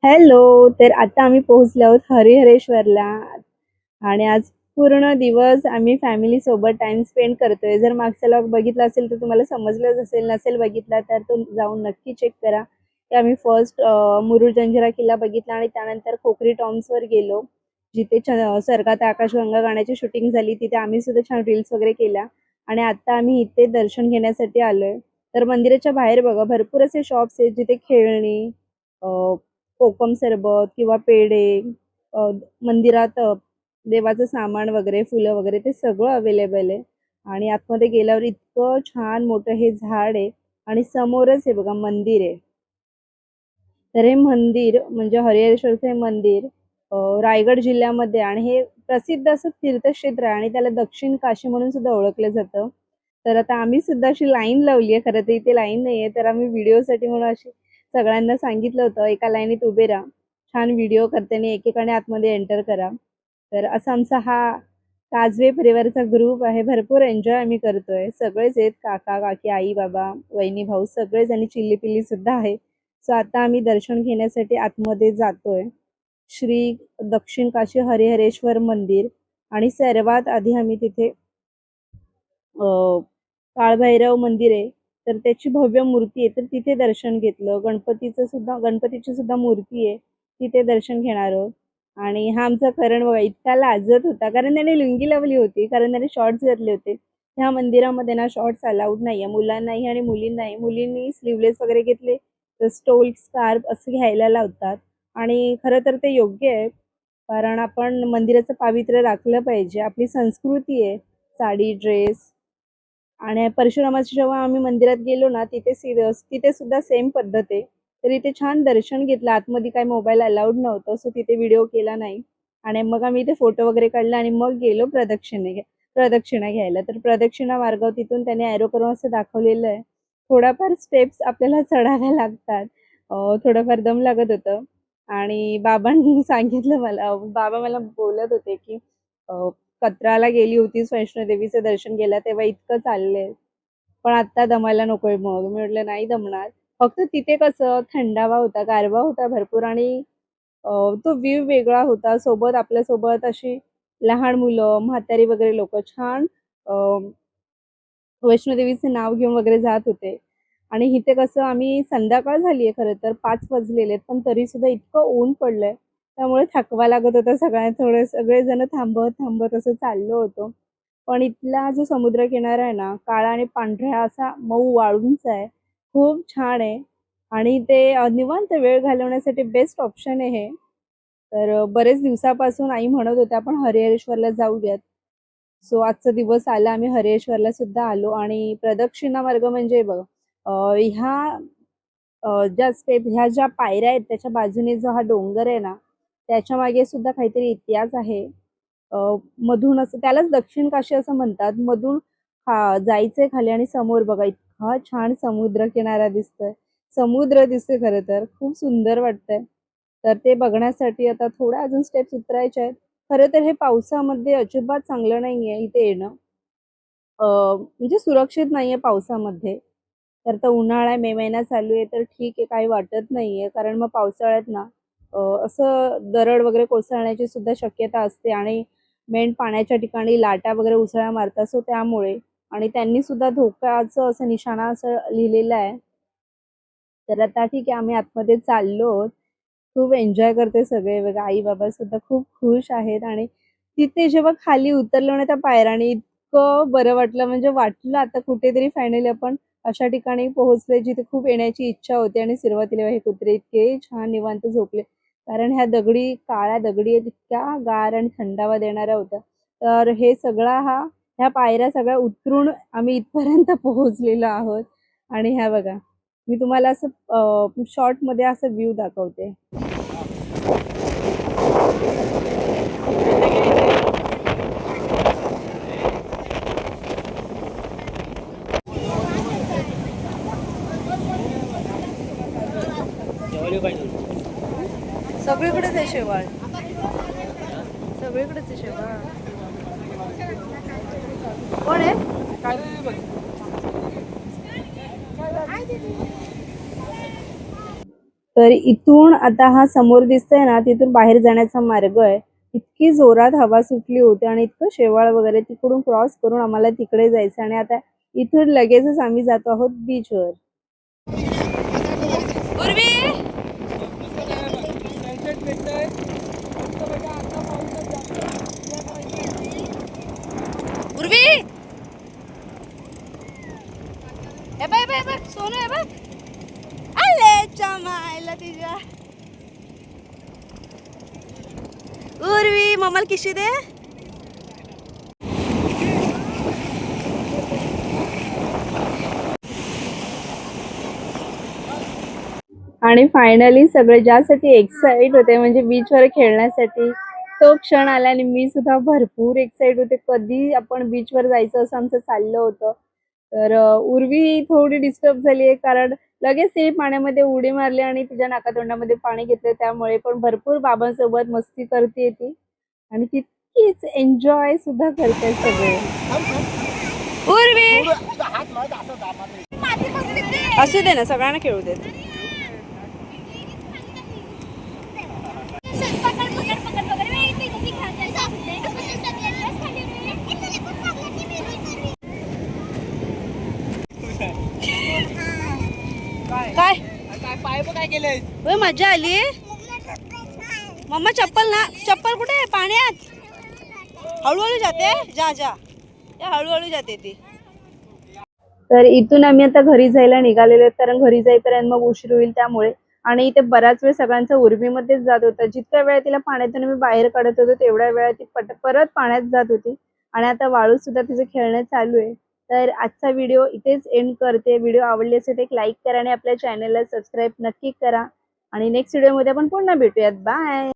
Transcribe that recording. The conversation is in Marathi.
हॅलो. तर आता आम्ही पोहोचलो आहोत हरिहरेश्वरला आणि आज पूर्ण दिवस आम्ही फॅमिली सोबत टाइम स्पेंड करतोय. जर मागचा लॉग बघितला असेल तर तुम्हाला समजलंच असेल, नसेल बघितला तर तो जाऊन नक्की चेक करा. की आम्ही फर्स्ट मुरुड जंजिरा किल्ला बघितला आणि त्यानंतर खोकरी टॉम्सवर गेलो, जिथे स्वर्गात आकाशगंगा गाण्याची शूटिंग झाली. तिथे आम्ही सुद्धा छान रील्स वगैरे केल्या आणि आता आम्ही इथे दर्शन घेण्यासाठी आलोय. तर मंदिराच्या बाहेर बघा भरपूर असे शॉप्स आहेत जिथे खेळणी, कोकम सरबत किंवा पेढे, अ, मंदिरात देवाचं सामान वगैरे, फुलं वगैरे ते सगळं अवेलेबल आहे. आणि आतमध्ये गेल्यावर इतकं छान मोठं हे झाड आहे आणि समोरच हे बघा मंदिर आहे. तर हे मंदिर म्हणजे हरिहरेश्वरचं हे मंदिर रायगड जिल्ह्यामध्ये आणि हे प्रसिद्ध असं तीर्थक्षेत्र आहे आणि त्याला दक्षिण काशी म्हणून सुद्धा ओळखलं जातं. तर आता आम्ही सुद्धा अशी लाईन लावली आहे. खरं तर इथे लाईन नाहीये, तर आम्ही व्हिडिओसाठी म्हणून अशी सगळ्यांना सांगितलं होतं, एका लाईनीत उभे राहा. छान व्हिडिओ करताना एकेकाने आतमध्ये एंटर करा. तर असा आमचा हा काजवे परिवाराचा ग्रुप आहे. भरपूर एन्जॉय आम्ही करतोय. सगळेच आहेत, काका-काकी, आई-बाबा, वहिनी-भाऊ सगळेच आणि चिल्ली-पिल्ली सुद्धा आहे. सो आता आम्ही दर्शन घेण्यासाठी आतमध्ये जातोय. श्री दक्षिण काशी हरिहरेश्वर मंदिर आणि सर्वात आधी आम्ही तिथे काळभैरव मंदिर आहे. तर त्याची भव्य मूर्ती आहे, तर तिथे दर्शन घेतलं. गणपतीची सुद्धा मूर्ती आहे, तिथे दर्शन घेणार आहोत. आणि हा आमचा करण बघा इतका लाजत होता, कारण त्याने लुंगी लावली होती, कारण त्याने शॉर्ट्स घातले होते. ह्या मंदिरामध्ये ना शॉर्ट्स अलाउड नाही आहे, मुलांनाही आणि मुलींनाही. मुलींनी स्लीवलेस वगैरे घेतले तर स्टोल, स्कार्फ असं घ्यायला लावतात आणि खरं तर ते योग्य आहे, कारण आपण मंदिराचं पावित्र्य राखलं पाहिजे. आपली संस्कृती आहे, साडी, ड्रेस. आणि परशुरामाच्या जेव्हा आम्ही मंदिरात गेलो ना, तिथे सुद्धा सेम पद्धत आहे. तर इथे छान दर्शन घेतलं. आतमध्ये काही मोबाईल अलाउड नव्हतं, सो तिथे व्हिडिओ केला नाही. आणि मग आम्ही इथे फोटो वगैरे काढले आणि मग गेलो प्रदक्षिणा घ्यायला. तर प्रदक्षिणा मार्ग तिथून त्याने ॲरो करून असं दाखवलेलं आहे. थोडाफार स्टेप्स आपल्याला चढाव्या लागतात. थोडंफार दम लागत होतं आणि बाबांनी सांगितलं मला, बाबा मला बोलत होते, की कत्राला गेली होतीस वैष्णोदेवीचं दर्शन गेला तेव्हा इतकं चाललंय, पण आत्ता दमायला नकोय मग. मी म्हटलं नाही दमणार. फक्त तिथे कसं थंडावा होता, गारवा होता भरपूर आणि तो व्ह्यू वेगळा होता. आपल्यासोबत अशी लहान मुलं, म्हातारी वगैरे लोकं छान अ, वैष्णोदेवीचं नाव घेऊन वगैरे जात होते. आणि इथे कसं आम्ही संध्याकाळ झाली आहे खरं तर 5 वाजलेले आहेत, पण तरीसुद्धा इतकं ऊन पडलंय, त्यामुळे थकवा लागत होता सगळ्यांना. सगळेजण थांबत-थांबत असं चाललो होतो. पण इथला जो समुद्रकिनारा आहे ना, काळा आणि पांढरा असा मऊ वाळूंचा आहे. खूप छान आहे आणि ते निवांत वेळ घालवण्यासाठी बेस्ट ऑप्शन आहे हे. तर बरेच दिवसापासून आई म्हणत होत्या आपण हरिहरेश्वरला जाऊयात. सो आजचा दिवस आला, आम्ही हरिहरेश्वरला सुद्धा आलो आणि प्रदक्षिणा मार्ग म्हणजे बघा ह्या ह्या ज्या पायऱ्या आहेत त्याच्या बाजूने जो हा डोंगर आहे ना, त्याच्या मागे सुद्धा काहीतरी इतिहास आहे. अ, मधून असं त्यालाच दक्षिण काशी असं म्हणतात. मधून जायचंय खाली आणि समोर बघा इतका छान समुद्र किनारा दिसतोय. समुद्र दिसतोय खरं तर. खूप सुंदर वाटतंय. तर ते बघण्यासाठी आता थोड्या अजून स्टेप्स उतरायच्या आहेत. खरं तर हे पावसामध्ये अजिबात चांगलं नाहीये इथे येणं. म्हणजे सुरक्षित नाहीये पावसामध्ये. तर तो उन्हाळा आहे, मे महिना चालू आहे, तर ठीक आहे काही वाटत नाहीये. कारण मग पावसाळ्यात ना असं दरड वगैरे कोसळण्याची सुद्धा शक्यता असते आणि मेन पाण्याच्या ठिकाणी लाटा वगैरे उसळ्या मारतात. सो त्यामुळे आणि त्यांनी सुद्धा धोक्याचं असं निशाणा असं लिहिलेलं आहे. तर आता ठीक आहे आम्ही आतमध्ये चाललो आहोत. खूप एन्जॉय करतोय सगळे बघा. आई-बाबा सुद्धा खूप खुश आहेत आणि तिथे जेव्हा खाली उतरलो ना त्या पायऱ्याने इतकं बरं वाटलं, म्हणजे वाटलं आता कुठेतरी फायनली आपण अशा ठिकाणी पोहोचलोय जिथे खूप येण्याची इच्छा होती. आणि सुरुवातीला हे कुत्रे इतके छान निवांत झोपले. कारण ह्या काळ्या दगडी आहेत, इतक्या गार आणि थंडावा देणाऱ्या होत्या. तर ह्या पायऱ्या सगळ्या उतरून आम्ही इथपर्यंत पोहोचलेलो आहोत. आणि ह्या बघा, मी तुम्हाला असं शॉर्टमध्ये असं व्ह्यू दाखवते. सगळीकडेच आहे शेवाळ. सगळीकडेच आहे शेवाळ. कोण आहे? तर इथून आता हा समोर दिसतोय ना, तिथून बाहेर जाण्याचा मार्ग आहे. इतकी जोरात हवा सुटली होती आणि इतकं शेवाळ वगैरे, तिकडून क्रॉस करून आम्हाला तिकडे जायचं आणि आता इथून लगेचच आम्ही जातो आहोत बीचवर. उर्वी, हे बघ हे बघ सोनू, हे बघ आले चमायला तिच्या. उर्वी मम्माला किशी दे. आणि फायनली सगळे ज्यासाठी एक्साइट होते म्हणजे बीचवर खेळण्यासाठी, तो क्षण आला आणि मी सुद्धा भरपूर एक्साइट होते. कधी आपण बीचवर जायचं असं आमचं चाललं होतं. तर उर्वी थोडी डिस्टर्ब झाली आहे कारण लगेच तिने पाण्यामध्ये उडी मारली आणि तिच्या नाकातोंडामध्ये पाणी घेतलं. त्यामुळे पण भरपूर बाबांसोबत मस्ती करते ती आणि तितकीच एन्जॉय सुद्धा करते सगळे. उर्वी असू दे ना, सगळ्यांना खेळू देत. काय काय केलंय? होय, मजा आली. मम्मा चप्पल ना, चप्पल कुठे आहे? पाण्यात हळूहळू जाते. जा जा, हळूहळू जाते ती. तर इथून आम्ही आता घरी जायला निघालेलो कारण घरी जाईपर्यंत मग उशीर होईल त्यामुळे. आणि इथे बराच वेळ सगळ्यांचा उर्मीमध्येच जात होता. जितक्या वेळा तिला पाण्यातून मी बाहेर काढत होतो तेवढ्या वेळा ती परत पाण्यात जात होती आणि आता वाळूत सुद्धा तिचं खेळणं चालू आहे. तर आजचा व्हिडिओ इथेच एंड करते. व्हिडिओ आवडली असेल तर एक लाईक करा आणि आपल्या चॅनलला सबस्क्राईब नक्की करा आणि नेक्स्ट व्हिडिओमध्ये आपण पुन्हा भेटूयात. बाय.